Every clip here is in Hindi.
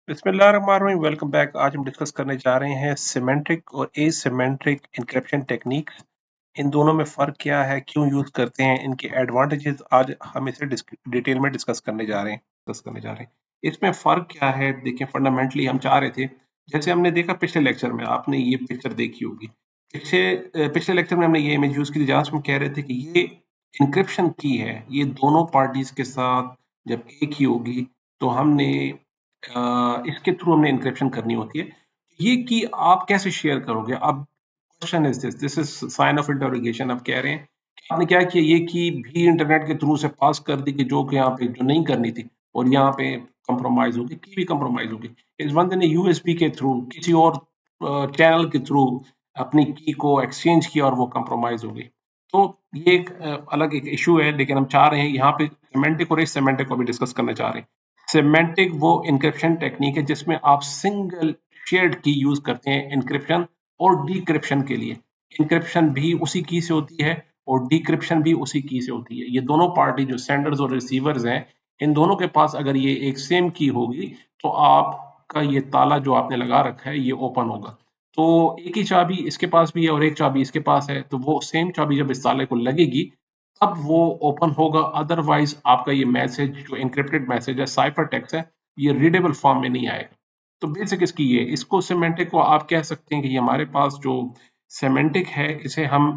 बिस्मिल्लाहिर्रहमानिर्रहीम। Welcome back. आज हम डिस्कस करने जा रहे हैं सिमेंट्रिक और एसिमेट्रिक एन्क्रिप्शन टेक्निक्स। इन दोनों में फ़र्क क्या है, क्यों यूज़ करते हैं, इनके एडवांटेजेस आज हम इसे डिटेल में डिस्कस करने जा रहे हैं। इसमें फ़र्क क्या है, देखिए फंडामेंटली हम चाह रहे थे, जैसे हमने देखा पिछले लेक्चर में, आपने ये पिक्चर देखी होगी। पिछले लेक्चर में हमने ये इमेज यूज़ की थी जहाँ हम कह रहे थे कि ये एन्क्रिप्शन की है, ये दोनों पार्टीज़ के साथ जब एक ही होगी तो हमने इसके थ्रू हमने एन्क्रिप्शन करनी होती है। ये की आप कैसे शेयर करोगे? अब question is this is sine of interrogation. अब कह रहे हैं कि आपने क्या किया, ये की भी इंटरनेट के थ्रू से पास कर दी कि जो कि यहाँ पे जो नहीं करनी थी और यहाँ पे कंप्रोमाइज़ होगी, की भी कंप्रोमाइज़ होगी। इस बंदे ने यूएसबी के थ्रू किसी और चैनल के थ्रू अपनी की को एक्सचेंज किया और वो कंप्रोमाइज़ हो गई। तो ये एक अलग एक इश्यू है, लेकिन हम चाह रहे हैं यहाँ पे सिमेंटिक और एसिमेंटिक को भी डिस्कस करना चाह रहे हैं। सिमेंटिक वो एन्क्रिप्शन टेक्निक है जिसमें आप सिंगल शेयर्ड की यूज करते हैं एन्क्रिप्शन और डिक्रिप्शन के लिए। एन्क्रिप्शन भी उसी की से होती है और डिक्रिप्शन भी उसी की से होती है। ये दोनों पार्टी जो सेंडर्स और रिसीवर्स हैं, इन दोनों के पास अगर ये एक सेम की होगी तो आपका ये ताला जो आपने लगा रखा है ये ओपन होगा। तो एक ही चाबी इसके पास भी है और एक चाबी इसके पास है, तो वो सेम चाबी जब इस ताले को लगेगी तब वो ओपन होगा। अदरवाइज आपका ये मैसेज जो एन्क्रिप्टेड मैसेज है, साइफर टेक्स्ट है, ये रीडेबल फॉर्म में नहीं आएगा। तो बेसिक इसकी ये, इसको सिमेंटिक को आप कह सकते हैं कि ये हमारे पास जो सिमेंटिक है इसे हम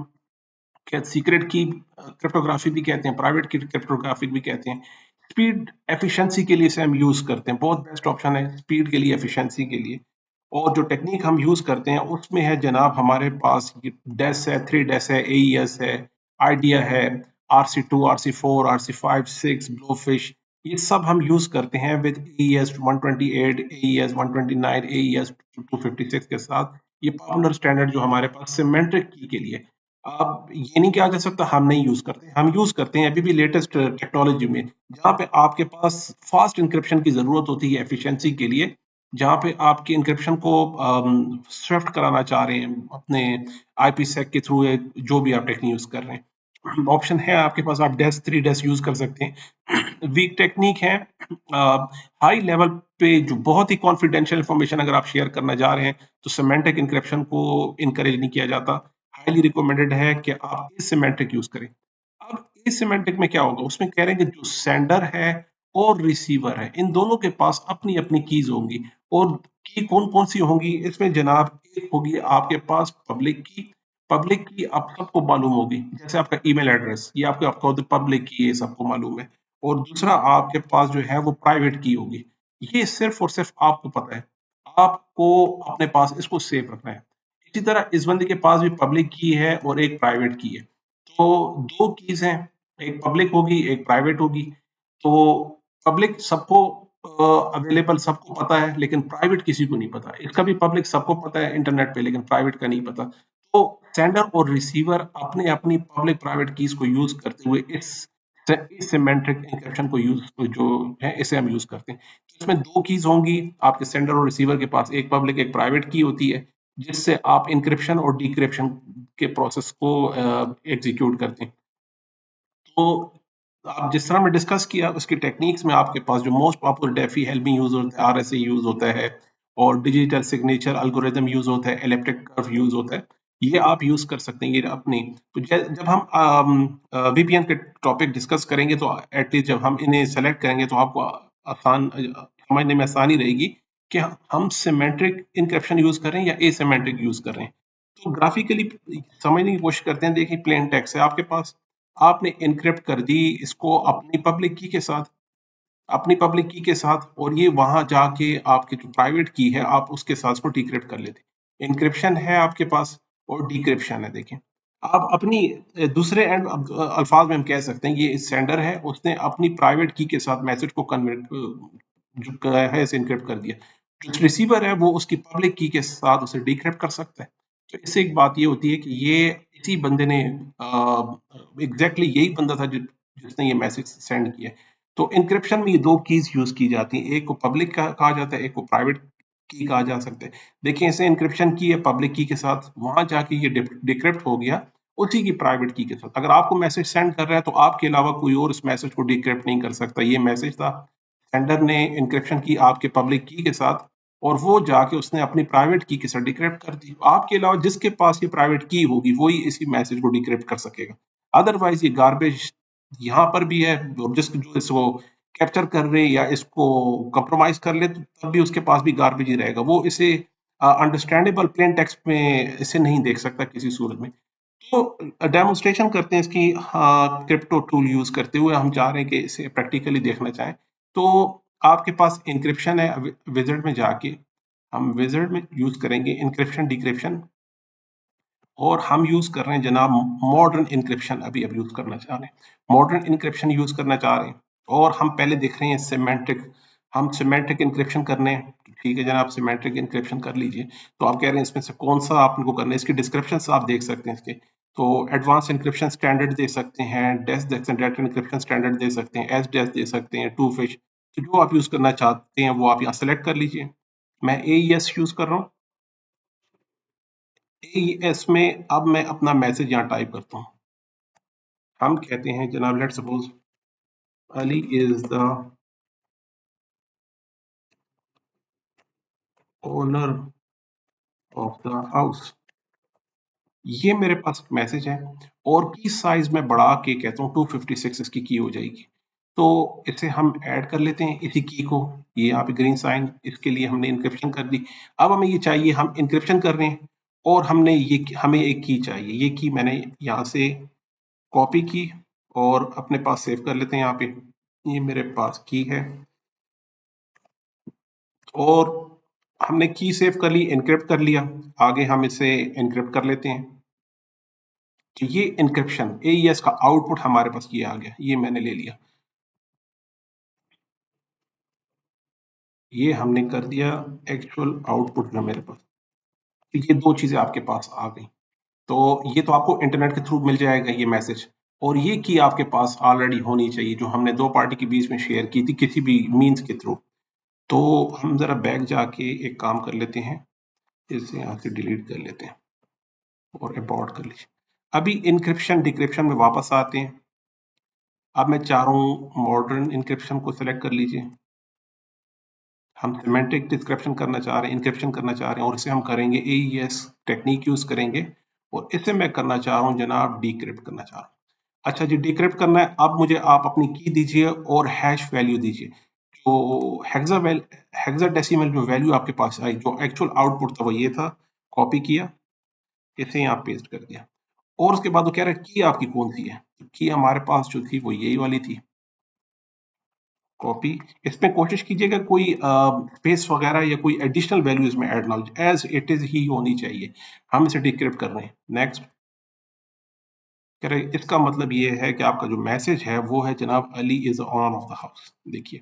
क्या सीक्रेट की क्रिप्टोग्राफी भी कहते हैं, प्राइवेट की क्रिप्टोग्राफी भी कहते हैं। स्पीड एफिशिएंसी के लिए इसे हम यूज करते हैं, बहुत बेस्ट ऑप्शन है स्पीड के लिए, एफिशिएंसी के लिए। और जो टेक्निक हम यूज करते हैं उसमें है जनाब हमारे पास डेस है, थ्री डेस है, एईएस है, आइडिया है, RC2, RC4, RC5, 6, ब्लोफिश, ये सब हम यूज करते हैं विद एईएस 128, एईएस 129, एईएस 256 के साथ। ये पॉपुलर स्टैंडर्ड जो हमारे पास सिमेट्रिक की के लिए। अब ये नहीं कहा जा सकता हम नहीं यूज करते, हम यूज करते हैं अभी भी लेटेस्ट टेक्नोलॉजी में, जहाँ पे आपके पास फास्ट इंक्रिप्शन की जरूरत होती है एफिशिएंसी के लिए, जहाँ पे आपके इंक्रिप्शन को स्विफ्ट कराना चाह रहे हैं अपने आईपीसेक के थ्रू, जो भी आप टेक्निक यूज कर रहे हैं। ऑप्शन है आपके पास, आप डेस थ्री डेस यूज कर सकते हैं। वीक टेक्निक है, हाई लेवल पे जो बहुत ही कॉन्फिडेंशियल इंफॉर्मेशन अगर आप शेयर करना जा रहे हैं तो सिमेंटिक इंक्रिप्शन को इनकरेज नहीं किया जाता। हाईली रिकमेंडेड है कि आप एसिमेट्रिक यूज करें। अब एसिमेट्रिक में क्या होगा, उसमें कह रहे हैं कि जो सेंडर है और रिसीवर है, इन दोनों के पास अपनी अपनी कीज होंगी। और की कौन कौन सी होंगी इसमें जनाब, एक होगी आपके पास पब्लिक की। पब्लिक की आप सबको मालूम होगी, जैसे आपका ईमेल एड्रेस, ये आपको पब्लिक की ये सबको मालूम है। और दूसरा आपके पास जो है वो प्राइवेट की होगी, ये सिर्फ और सिर्फ आपको पता है, आपको अपने पास इसको सेव रखना है। इसी तरह इस बंदे के पास भी पब्लिक की है और एक प्राइवेट की है, तो दो कीज हैं, एक पब्लिक होगी एक प्राइवेट होगी। तो पब्लिक सबको अवेलेबल, सबको पता है, लेकिन प्राइवेट किसी को नहीं पता। इसका भी पब्लिक सबको पता है इंटरनेट पे, लेकिन प्राइवेट का नहीं पता। तो सेंडर और रिसीवर अपने अपनी पब्लिक प्राइवेट कीज को यूज करते हुए इस सिमेट्रिक एन्क्रिप्शन को यूज जो है इसे हम यूज करते हैं। तो इसमें दो कीज होंगी आपके सेंडर और रिसीवर के पास, एक पब्लिक एक प्राइवेट की होती है, जिससे आप इंक्रिप्शन और डिक्रिप्शन के प्रोसेस को एग्जीक्यूट करते हैं। तो आप जिस तरह में डिस्कस किया उसकी टेक्निक्स में आपके पास जो मोस्ट पॉपुलर डेफी हेल्मी यूज होता है, आरएसए यूज होता है, और डिजिटल सिग्नेचर एल्गोरिदम यूज होता है, इलेक्ट्रिक कर्व यूज होता है, ये आप यूज कर सकते हैं। ये अपनी तो जब हम वीपीएन के टॉपिक डिस्कस करेंगे तो एटलीस्ट जब हम इन्हें सेलेक्ट करेंगे तो आपको आसान समझने में आसानी रहेगी कि हम सिमेट्रिक इनक्रिप्शन यूज कर रहे हैं या एसिमेट्रिक यूज कर रहे हैं। तो ग्राफिकली समझने की कोशिश करते हैं। देखिए प्लेन टेक्स्ट है आपके पास, आपने इनक्रिप्ट कर दी इसको अपनी पब्लिक की के साथ, अपनी पब्लिक की के साथ, और ये वहां जाके आपकी जो प्राइवेट की है आप उसके साथ उसको डिक्रिप्ट कर लेते। इनक्रिप्शन है आपके पास और डिक्रिप्शन है। देखें आप अपनी दूसरे एंड अल्फाज में हम कह सकते हैं ये सेंडर है, उसने अपनी प्राइवेट की के साथ मैसेज को कन्वर्ट जो है इसे इनक्रिप्ट कर दिया। जो रिसीवर है वो उसकी पब्लिक की के साथ उसे डिक्रिप्ट कर सकता है। तो इससे एक बात ये होती है कि ये इसी बंदे ने एग्जैक्टली यही बंदा था जिसने ये मैसेज सेंड किया। तो इंक्रिप्शन में ये दो कीज यूज की जाती हैं, एक को पब्लिक कहा जाता है, एक को प्राइवेट की कहा जा सकता है। देखिए इसे इंक्रिप्शन की है पब्लिक की के साथ, वहां जाके ये डिक्रिप्ट हो गया उसी की प्राइवेट की के साथ। अगर आपको मैसेज सेंड कर रहा है तो आपके अलावा कोई और इस मैसेज को डिक्रिप्ट नहीं कर सकता। ये मैसेज था सेंडर ने इंक्रिप्शन की आपके पब्लिक की के साथ, और वो जाके उसने अपनी प्राइवेट की के साथ डिक्रिप्ट कर दी। आपके अलावा जिसके पास ये प्राइवेट की होगी वही इसी मैसेज को डिक्रिप्ट कर सकेगा। अदरवाइज ये गार्बेज यहाँ पर भी है, जिस जो इसको कैप्चर कर रहे या इसको कंप्रोमाइज कर ले तो तब भी उसके पास भी गार्बेज ही रहेगा। वो इसे अंडरस्टैंडेबल प्लेन टेक्स्ट में इसे नहीं देख सकता किसी सूरत में। तो डेमोन्स्ट्रेशन करते हैं इसकी, हाँ, क्रिप्टो टूल यूज करते हुए हम चाह रहे हैं कि इसे प्रैक्टिकली देखना चाहें। तो आपके पास इंक्रिप्शन है, विजार्ड में जाके हम विजार्ड में यूज करेंगे इंक्रिप्शन डिक्रिप्शन, और हम यूज कर रहे हैं जनाब मॉडर्न इंक्रिप्शन। अभी अब यूज करना चाह रहे हैं, मॉडर्न इंक्रिप्शन यूज करना चाह रहे हैं। और हम पहले देख रहे हैं सिमेंटिक, हम सिमेंटिक इंक्रिप्शन करने हैं। ठीक है जनाब, सिमेंटिक इंक्रिप्शन कर लीजिए। तो आप कह रहे हैं इसमें से कौन सा आपको करना है, इसकी डिस्क्रिप्शन आप देख सकते हैं इसके। तो एडवांस इंक्रिप्शन स्टैंडर्ड दे सकते हैं, डेस देख सकते हैं, डाटा इंक्रिप्शन स्टैंडर्ड दे सकते हैं, एस डेस दे सकते हैं, टू फिश। तो जो आप यूज करना चाहते हैं वो आप यहाँ सेलेक्ट कर लीजिए। मैं AES यूज कर रहा हूँ। AES में अब मैं अपना मैसेज यहाँ टाइप करता हूँ। हम कहते हैं जनाब, let's suppose Ali is the owner of the house. ये मेरे पास मैसेज है, और की साइज में बढ़ा के कहता हूँ 256 इसकी की हो जाएगी। तो इसे हम ऐड कर लेते हैं इसी की को। ये यहाँ पे ग्रीन साइन, इसके लिए हमने इंक्रिप्शन कर दी। अब हमें ये चाहिए, हम इंक्रिप्शन कर रहे हैं और हमने ये हमें एक की चाहिए। ये की मैंने यहाँ से कॉपी की और अपने पास सेव कर लेते हैं यहाँ पे। ये मेरे पास की है, और हमने की सेव कर ली, एनक्रिप्ट कर लिया। आगे हम इसे एनक्रिप्ट कर लेते हैं। तो ये एनक्रिप्शन AES का आउटपुट हमारे पास ये आ गया, ये मैंने ले लिया। ये हमने कर दिया एक्चुअल आउटपुट में मेरे पास। तो ये दो चीजें आपके पास आ गई। तो ये तो आपको इंटरनेट के थ्रू मिल जाएगा ये मैसेज, और ये की आपके पास ऑलरेडी होनी चाहिए जो हमने दो पार्टी के बीच में शेयर की थी किसी भी मीन्स के थ्रू। तो हम जरा बैक जाके एक काम कर लेते हैं, इसे यहाँ से डिलीट कर लेते हैं और अबॉर्ट कर लीजिए। अभी इंक्रिप्शन डिक्रिप्शन में वापस आते हैं। अब मैं चाह रहा हूँ मॉडर्न इंक्रिप्शन को सिलेक्ट कर लीजिए। हम सिमेंटिक डिस्क्रिप्शन करना चाह रहे हैं, इंक्रिप्शन करना चाह रहे हैं, और इसे हम करेंगे AES टेक्निक यूज करेंगे। और इसे मैं करना चाह रहा हूँ जनाब डिक्रिप्ट करना चाह रहा हूँ। अच्छा जी, डिक्रिप्ट करना है। अब मुझे आप अपनी की दीजिए और हैश वैल्यू दीजिए। जो हेक्साडेसिमल जो वैल्यू आपके पास आई, जो एक्चुअल आउटपुट था वो ये था। कॉपी किया, इसे यहाँ पेस्ट कर दिया, और उसके बाद वो कह रहा है की आपकी कौन सी है। की हमारे पास जो थी वो यही वाली थी। कॉपी, इसमें कोशिश कीजिएगा कोई स्पेस वगैरह या कोई एडिशनल वैल्यू इसमें ऐड ना हो, एज इट इज ही होनी चाहिए। हम इसे डिक्रिप्ट कर रहे हैं। नेक्स्ट कह रहे, इसका मतलब ये है कि आपका जो मैसेज है वो है जनाब Ali is on off the house. देखिए,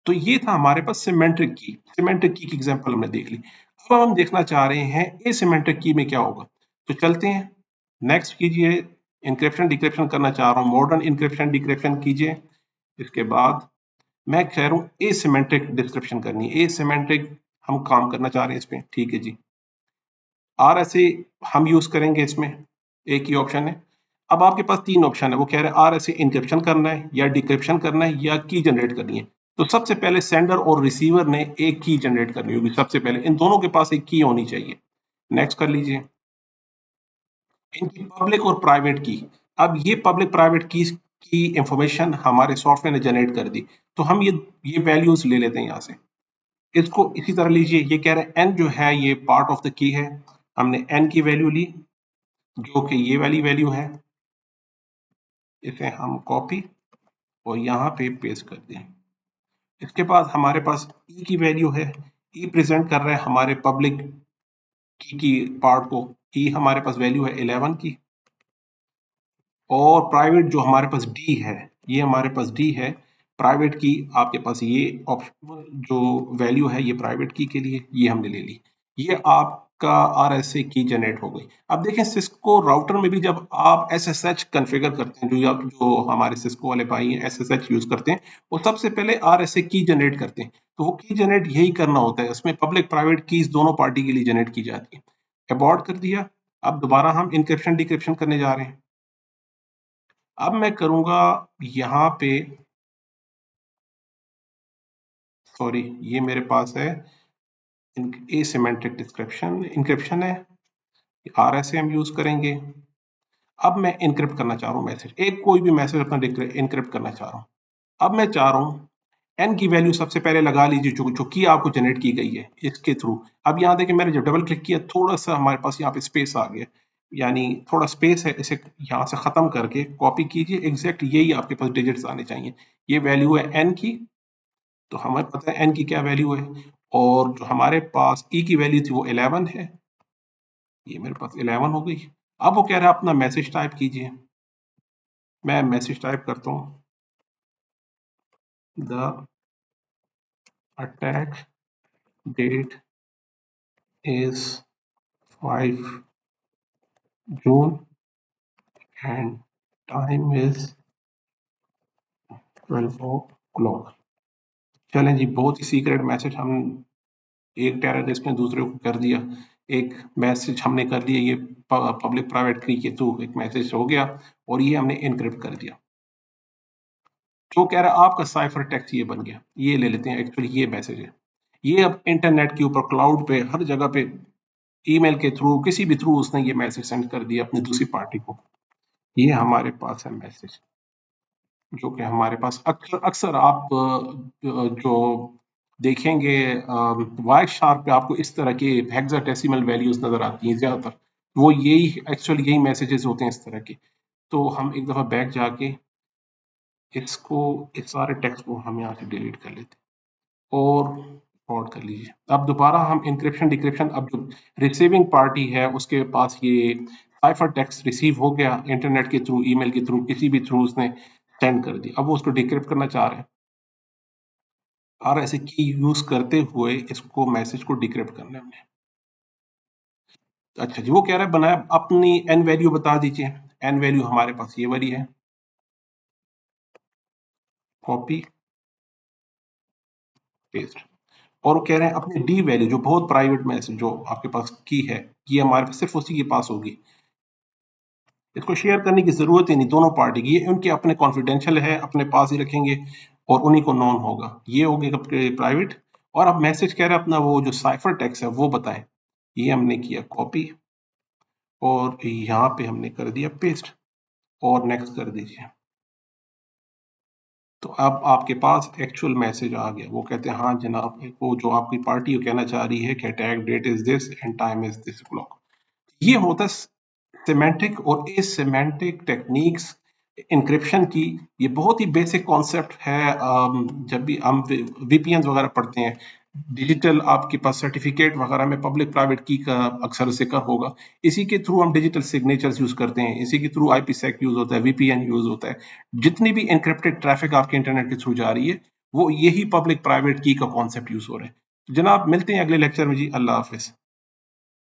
तो ये था हमारे पास सिमेंट्रिक की। सिमेंट्रिक की एग्जांपल हमने देख ली। अब हम देखना चाह रहे हैं एसिमेट्रिक की में क्या होगा। तो चलते हैं, नेक्स्ट कीजिए। इंक्रिप्शन डिक्रिप्शन करना चाह रहा हूँ, मॉडर्न इंक्रिप्शन डिक्रिप्शन कीजिए। इसके बाद मैं कह रहा हूँ एसिमेट्रिक डिस्क्रिप्शन करनी है। एसिमेट्रिक हम काम करना चाह रहे हैं इसमें, ठीक है जी। RSA हम यूज करेंगे इसमें, एक ही ऑप्शन है। अब आपके पास तीन ऑप्शन है, वो कह रहे हैं RSA इंक्रिप्शन करना है या डिक्रिप्शन करना है या की जनरेट करनी है। तो सबसे पहले सेंडर और रिसीवर ने एक की जनरेट करनी होगी। सबसे पहले इन दोनों के पास एक की होनी चाहिए। नेक्स्ट कर लीजिए। इनकी पब्लिक और प्राइवेट की, अब ये पब्लिक प्राइवेट की इंफॉर्मेशन हमारे सॉफ्टवेयर ने जनरेट कर दी। तो हम ये वैल्यूज ले लेते हैं यहाँ से। इसको इसी तरह लीजिए। ये कह रहे हैं n जो है ये पार्ट ऑफ द की है। हमने n की वैल्यू ली जो कि ये वाली वैल्यू है। इसे हम कॉपी और यहाँ पे पेस्ट कर दें। इसके बाद हमारे पास e की वैल्यू है। e प्रेजेंट कर रहा है हमारे पब्लिक की पार्ट को। e हमारे पास वैल्यू है 11 की। और प्राइवेट जो हमारे पास d है, ये हमारे पास d है। प्राइवेट की आपके पास ये ऑप्शन जो वैल्यू है ये प्राइवेट की के लिए, ये हमने ले ली। ये आपका RSA की जनरेट हो गई। अब देखें सिस्को राउटर में भी जब आप SSH कॉन्फ़िगर करते हैं, जो हमारे सिस्को वाले भाई हैं SSH यूज करते हैं, वो सबसे पहले RSA की जनरेट करते हैं। तो वो की जनरेट यही करना होता है, उसमें पब्लिक प्राइवेट कीज दोनों पार्टी के लिए जनरेट की जाती है। अबॉर्ट कर दिया। अब दोबारा हम इंक्रिप्शन डिक्रिप्शन करने जा रहे हैं। अब मैं करूंगा यहाँ पे सॉरी, ये मेरे पास है एसिमेट्रिक इंक्रिप्शन है, RSA हम यूज करेंगे। अब मैं इनक्रिप्ट करना चाह रहा हूँ मैसेज, एक कोई भी मैसेज अपना इनक्रिप्ट करना चाह रहा हूँ। अब मैं चाह रहा हूँ एन की वैल्यू सबसे पहले लगा लीजिए, जो की आपको जनरेट की गई है इसके थ्रू। अब यहाँ देखिए मैंने जब डबल क्लिक किया थोड़ा सा हमारे पास यहाँ पे स्पेस आ गया, यानी थोड़ा स्पेस है, इसे यहाँ से खत्म करके कॉपी कीजिए, एग्जैक्ट यही आपके पास डिजिट्स आने चाहिए। ये वैल्यू है एन की, तो हमें पता है एन की क्या वैल्यू है, और जो हमारे पास ई की वैल्यू थी वो 11 है, ये मेरे पास 11 हो गई। अब वो कह रहा है अपना मैसेज टाइप कीजिए, मैं मैसेज टाइप करता हूँ, the attack date is 5 June and time is 12 o'clock। चलें जी, बहुत ही सीक्रेट मैसेज हम एक टेररिस्ट ने दूसरे को कर दिया, एक मैसेज हमने कर दिया, ये पब्लिक प्राइवेट की के थ्रू एक मैसेज हो गया और ये हमने इनक्रिप्ट कर दिया। जो कह रहा है आपका साइफर टेक्स्ट ये बन गया, ये ले लेते हैं, एक्चुअली ये मैसेज है, ये अब इंटरनेट के ऊपर क्लाउड पे हर जगह पे ईमेल के थ्रू किसी भी थ्रू उसने ये मैसेज सेंड कर दिया अपनी दूसरी पार्टी को। ये हमारे पास है मैसेज, जो कि हमारे पास अक्सर अक्सर आप जो देखेंगे वाई शार्प पे आपको इस तरह के हेक्साडेसिमल वैल्यूज नजर आती हैं ज्यादातर, वो यही एक्चुअली यही मैसेजेस होते हैं इस तरह के। तो हम एक दफा बैक जाके इसको, इस सारे टेक्स्ट को हम यहाँ से डिलीट कर लेते हैं और रिकॉर्ड कर लीजिए। अब दोबारा हम इंक्रिप्शन डिक्रिप्शन, अब जो रिसीविंग पार्टी है उसके पास ये साइफर टेक्स्ट रिसीव हो गया इंटरनेट के थ्रू, ईमेल के थ्रू, किसी भी थ्रू उसने सेंड कर दिया, अब वो उसको डिक्रिप्ट करना चाह रहे हैं और ऐसे की यूज करते हुए इसको मैसेज को डिक्रिप्ट करना है हमने। अच्छा जी, वो कह रहा है बनाया अपनी एन वैल्यू बता दीजिए, एन वैल्यू हमारे पास ये वाली है, कॉपी पेस्ट। और वो कह रहे हैं अपनी डी वैल्यू जो बहुत प्राइवेट मैसेज जो आपके पास की है, ये हमारे पास सिर्फ उसी के पास होगी, इसको शेयर करने की जरूरत ही नहीं दोनों पार्टी की, ये उनके अपने कॉन्फिडेंशियल है, अपने पास ही रखेंगे और उन्हीं को नॉन होगा, ये होगी प्राइवेट। और अब मैसेज कह रहे हैं अपना वो जो साइफर टेक्स्ट है वो बताएं, ये हमने किया कॉपी और यहाँ पे हमने कर दिया पेस्ट और नेक्स्ट कर दीजिए। तो अब आपके पास एक्चुअल मैसेज आ गया, वो कहते हैं हाँ जनाब, वो जो आपकी पार्टी कहना चाह रही है कि attack date is this and time is this clock. ये होता है सिमेंटिक और एसिमेंटिक टेक्निक्स इंक्रिप्शन की। ये बहुत ही बेसिक कॉन्सेप्ट है। जब भी हम वीपीएन वगैरह पढ़ते हैं, डिजिटल आपके पास सर्टिफिकेट वगैरह में पब्लिक प्राइवेट की का अक्सर जिक्र होगा, इसी के थ्रू हम डिजिटल सिग्नेचर्स यूज करते हैं, इसी के थ्रू आईपीसेक यूज होता है, वीपीएन यूज होता है। जितनी भी एनक्रिप्टेड ट्रैफिक आपके इंटरनेट के थ्रू जा रही है वो यही पब्लिक प्राइवेट की का कॉन्सेप्ट यूज हो रहा है। जनाब मिलते हैं अगले लेक्चर में जी, अल्लाह हाफिज।